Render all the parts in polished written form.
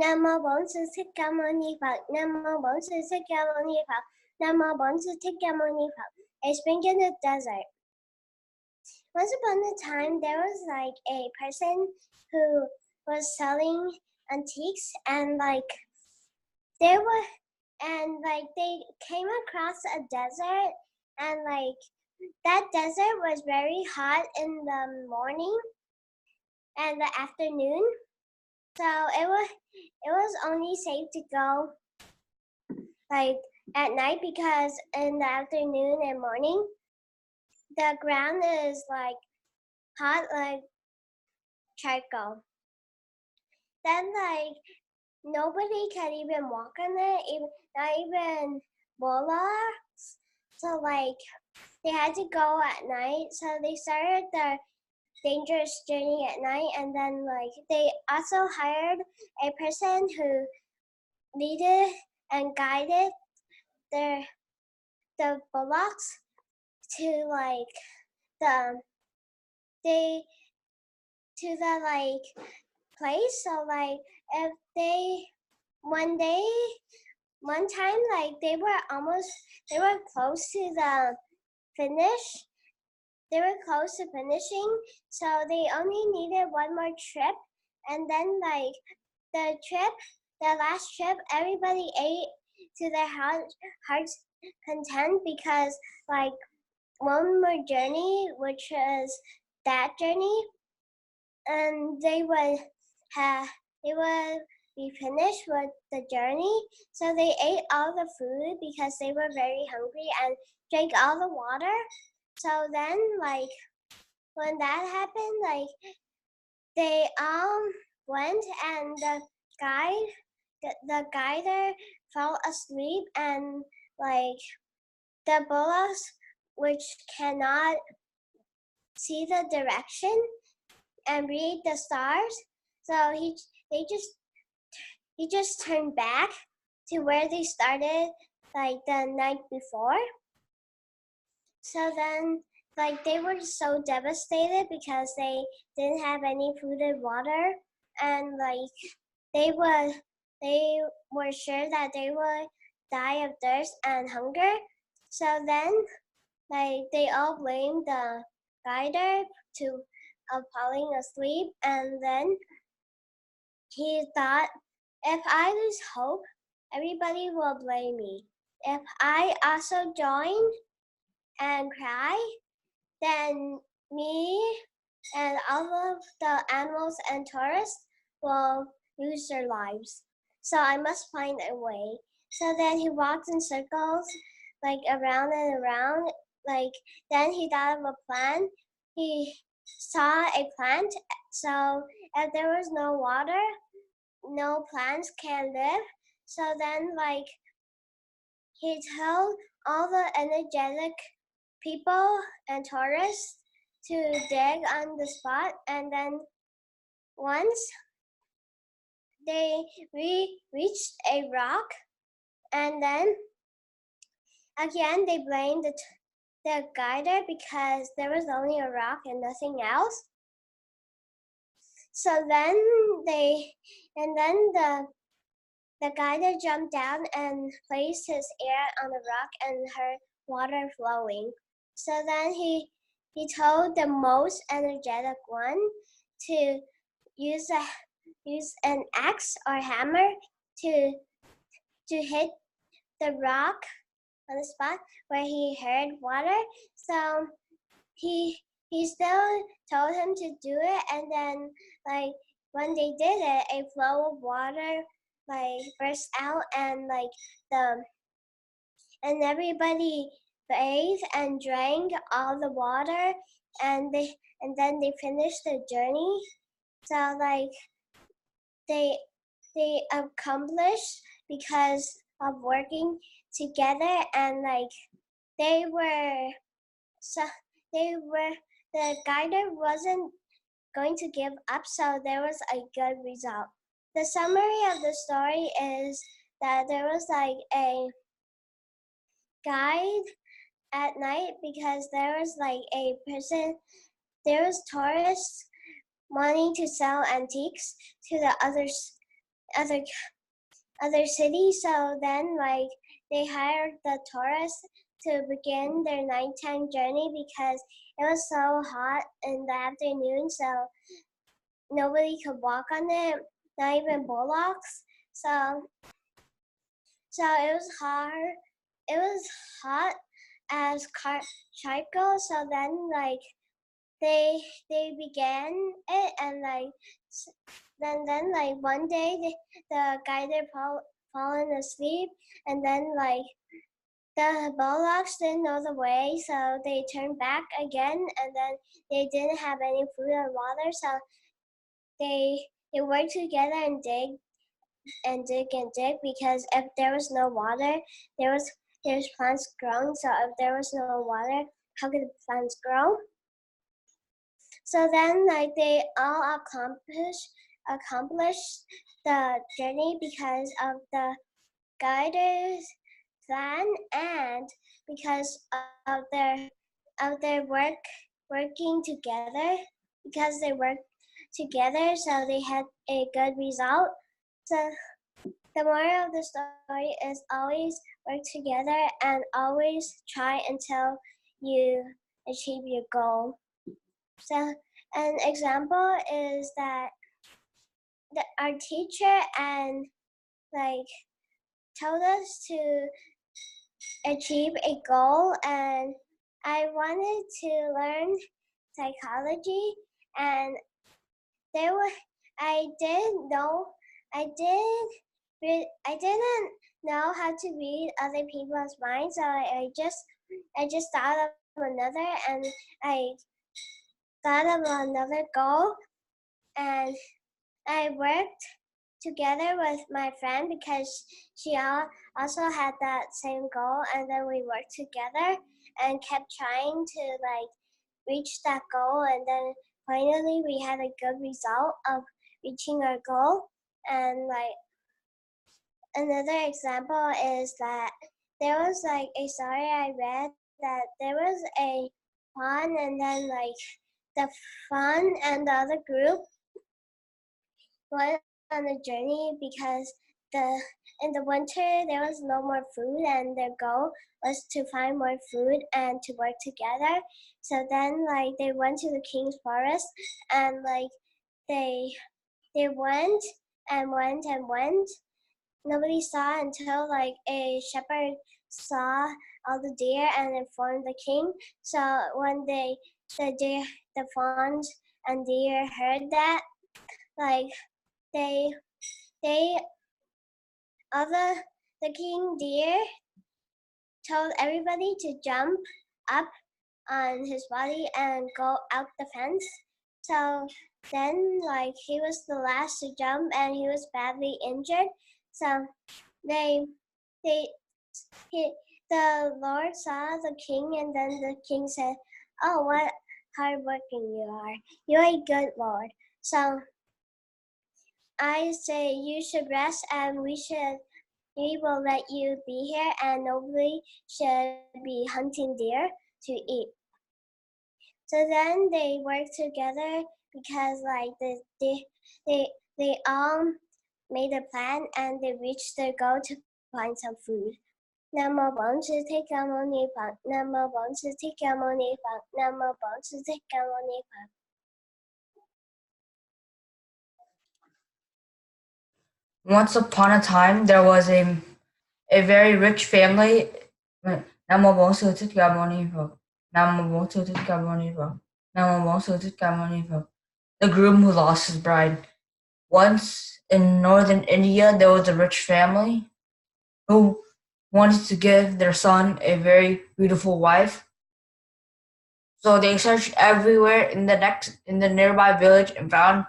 Nam mô Bổn Sư Thích Ca Mâu Ni Phật. Nam mô Bổn Sư Thích Ca Mâu Ni Phật. Nam mô Bổn Sư Thích Ca Mâu Ni Phật. A spring in the desert. Once upon a time, there was like a person who was selling antiques, and they came across a desert, and that desert was very hot in the morning and the afternoon. So it was only safe to go at night, because in the afternoon and morning the ground is hot like charcoal. Then nobody can even walk on it, not even bullocks. So they had to go at night. So they started their dangerous journey at night, and then they also hired a person who leaded and guided the bullocks to the place. So if they one time they were close to the finish. They were close to finishing, so they only needed one more trip, and then the last trip, everybody ate to their heart's content, because one more journey, which is that journey, and they would be finished with the journey. So they ate all the food because they were very hungry, and drank all the water. So then when that happened, they all went, and the guider fell asleep, and the bullocks, which cannot see the direction and read the stars, so he just turned back to where they started the night before. So then they were so devastated because they didn't have any food and water, and they were sure that they would die of thirst and hunger. So then they all blamed the guider of falling asleep, and then he thought, if I lose hope, everybody will blame me. If I also join and cry, then me and all of the animals and tourists will lose their lives. So I must find a way. So then he walked in circles, around and around. Then he thought of a plan. He saw a plant. So if there was no water, no plants can live. So then he told all the energetic people and tourists to dig on the spot, and then once they reached a rock, and then again they blamed the guider because there was only a rock and nothing else. So then the guider jumped down and placed his ear on the rock and heard water flowing. So then he told the most energetic one to use an axe or hammer to hit the rock on the spot where he heard water. So he still told him to do it, and then when they did it, a flow of water burst out, and and everybody bathed and drank all the water, and then they finished the journey. So they accomplished because of working together, and they were the guider wasn't going to give up, so there was a good result. The summary of the story is that there was a guide at night, because there was a person, there was tourists wanting to sell antiques to the others other cities. So then like they hired the tourists to begin their nighttime journey because it was so hot in the afternoon, so nobody could walk on it, not even bullocks. So it was hard. It was hot as charcoal. So then like they began it, and like then like one day the guy there fallen asleep, and then like the bullocks didn't know the way, so they turned back again, and then they didn't have any food or water, so they worked together and dig and dig and dig, because if there was no water, there's plants growing. So if there was no water, how could the plants grow? So then like they all accomplished the journey because of the guide's plan, and because of their working together, because they worked together, so they had a good result. So the moral of the story is always work together and always try until you achieve your goal. So an example is that our teacher and like told us to achieve a goal, and I wanted to learn psychology, and there were I didn't know I didn't know how to read other people's minds, so I just thought of another, and I thought of another goal, and I worked together with my friend because she also had that same goal, and then we worked together and kept trying to like reach that goal, and then finally we had a good result of reaching our goal. And like another example is that there was like a story I read that there was a fawn, and then like the fawn and the other group went on a journey because in the winter there was no more food, and their goal was to find more food and to work together. So then like they went to the king's forest, and like they went and went and went. Nobody saw until like a shepherd saw all the deer and informed the king. So when the fawns and deer heard that, like they they the king deer told everybody to jump up on his body and go out the fence. So then like he was the last to jump, and he was badly injured. So they the Lord saw the king, and then the king said, "Oh, what hardworking you are! You're a good Lord." So I say you should rest, and we will let you be here, and nobody should be hunting deer to eat. So then they worked together because like they all made a plan, and they reached their goal to find some food. 那么王子 take a money 房，那么王子 take a money 房，那么王子 take a money 房。Once upon a time, there was a very rich family. Nam mô Bổn Sư Thích Ca Mâu Ni Phật. Nam mô Bổn Sư Thích Ca Mâu Ni Phật. Nam mô Bổn Sư Thích Ca Mâu Ni Phật. The groom who lost his bride. Once in northern India, there was a rich family who wanted to give their son a very beautiful wife. So they searched everywhere in the nearby village and found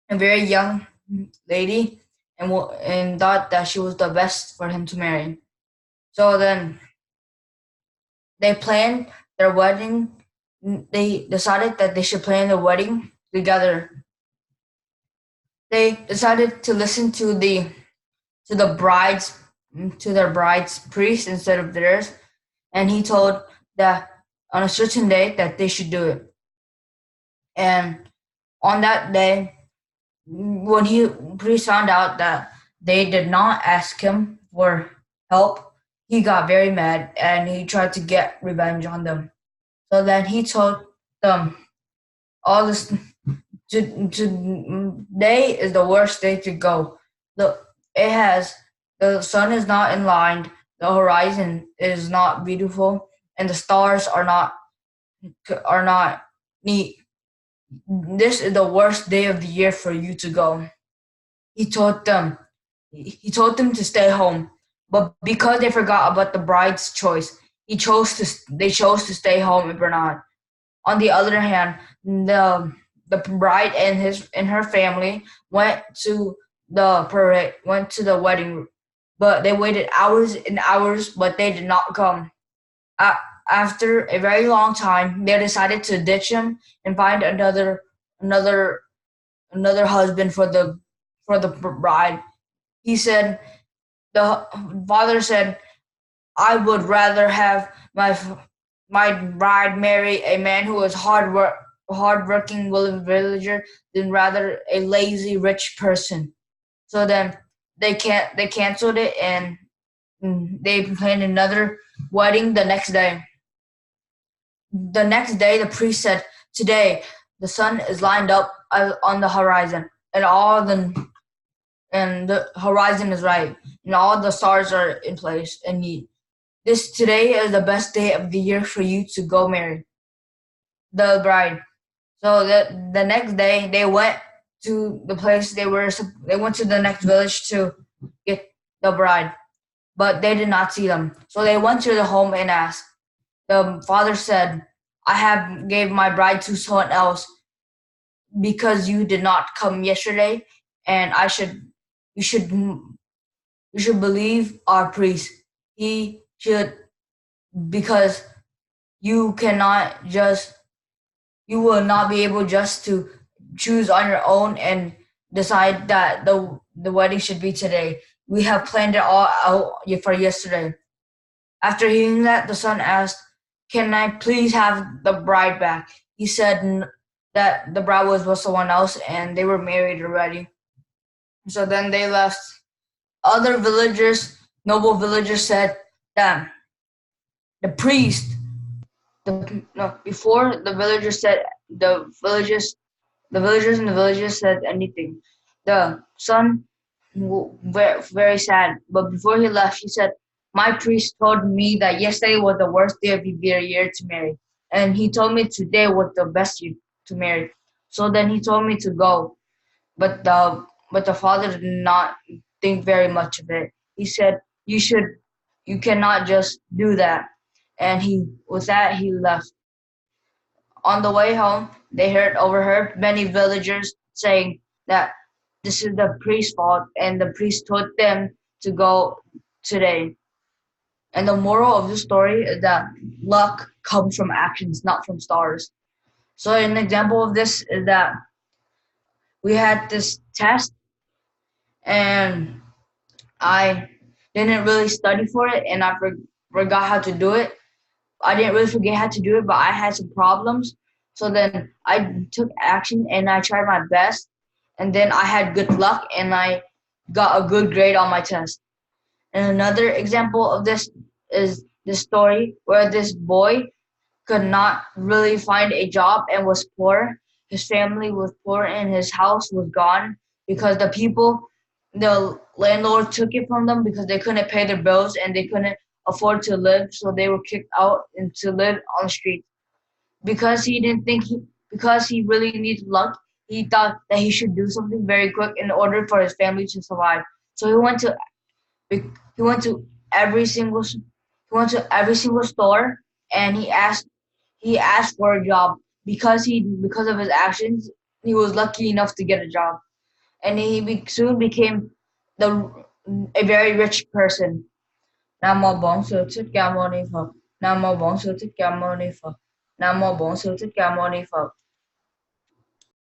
a very young lady, and thought that she was the best for him to marry. So then they planned their wedding. They decided that they should plan the wedding together. They decided to listen to the bride's to their bride's priest instead of theirs, and he told that on a certain day that they should do it. And on that day, when he priest found out that they did not ask him for help, he got very mad and he tried to get revenge on them. So then he told them all this. Today is the worst day to go. The it has the sun is not in line, the horizon is not beautiful, and the stars are not neat. This is the worst day of the year for you to go. He told them he told them to stay home, but because they forgot about the bride's choice, they chose to stay home in Bernard. On the other hand, the bride and her family went to the wedding, but they waited hours and hours, but they did not come. A- After a very long time, they decided to ditch him and find another another husband for the bride. He said the father said, "I would rather have my bride marry a man who is hardworking villager than rather a lazy rich person." So then they canceled it and they planned another wedding the next day. The next day, the priest said, "Today the sun is lined up on the horizon, and the horizon is right, and all the stars are in place and neat. This today is the best day of the year for you to go marry the bride." So the next day they went to the place they went to the next village to get the bride, but they did not see them. So they went to the home and asked. The father said, "I have gave my bride to someone else because you did not come yesterday, and I should you should you should believe our priest. He should because you cannot just you will not be able just to choose on your own and decide that the wedding should be today. We have planned it all out for yesterday." After hearing that, the son asked, "Can I please have the bride back?" He said that the bride was with someone else and they were married already. So then they left. Other villagers, noble villagers, said that the priest, the no, before the villagers said the villagers in the villages said anything. The son very sad, but before he left, he said, "My priest told me that yesterday was the worst day of the year to marry, and he told me today was the best year to marry. So then he told me to go, but the father did not think very much of it. He said, you cannot just do that." And he with that he left. On the way home, they overheard many villagers saying that this is the priest's fault, and the priest told them to go today. And the moral of the story is that luck comes from actions, not from stars. So an example of this is that we had this test, and I didn't really study for it, and I forgot how to do it. I didn't really forget how to do it, but I had some problems. So then I took action and I tried my best. And then I had good luck and I got a good grade on my test. And another example of this is this story where this boy could not really find a job and was poor. His family was poor and his house was gone because the landlord took it from them because they couldn't pay their bills and they couldn't afford to live, so they were kicked out and to live on the street. Because he didn't think he, because he really needed luck, he thought that he should do something very quick in order for his family to survive. So he went to every single store and he asked for a job because of his actions he was lucky enough to get a job and soon became the a very rich person. Nam mô Bổn Sư Thích Ca Mâu Ni Phật. Nam mô Bổn Sư Thích Ca Mâu Ni Phật. Nam mô Bổn Sư Thích Ca Mâu Ni Phật.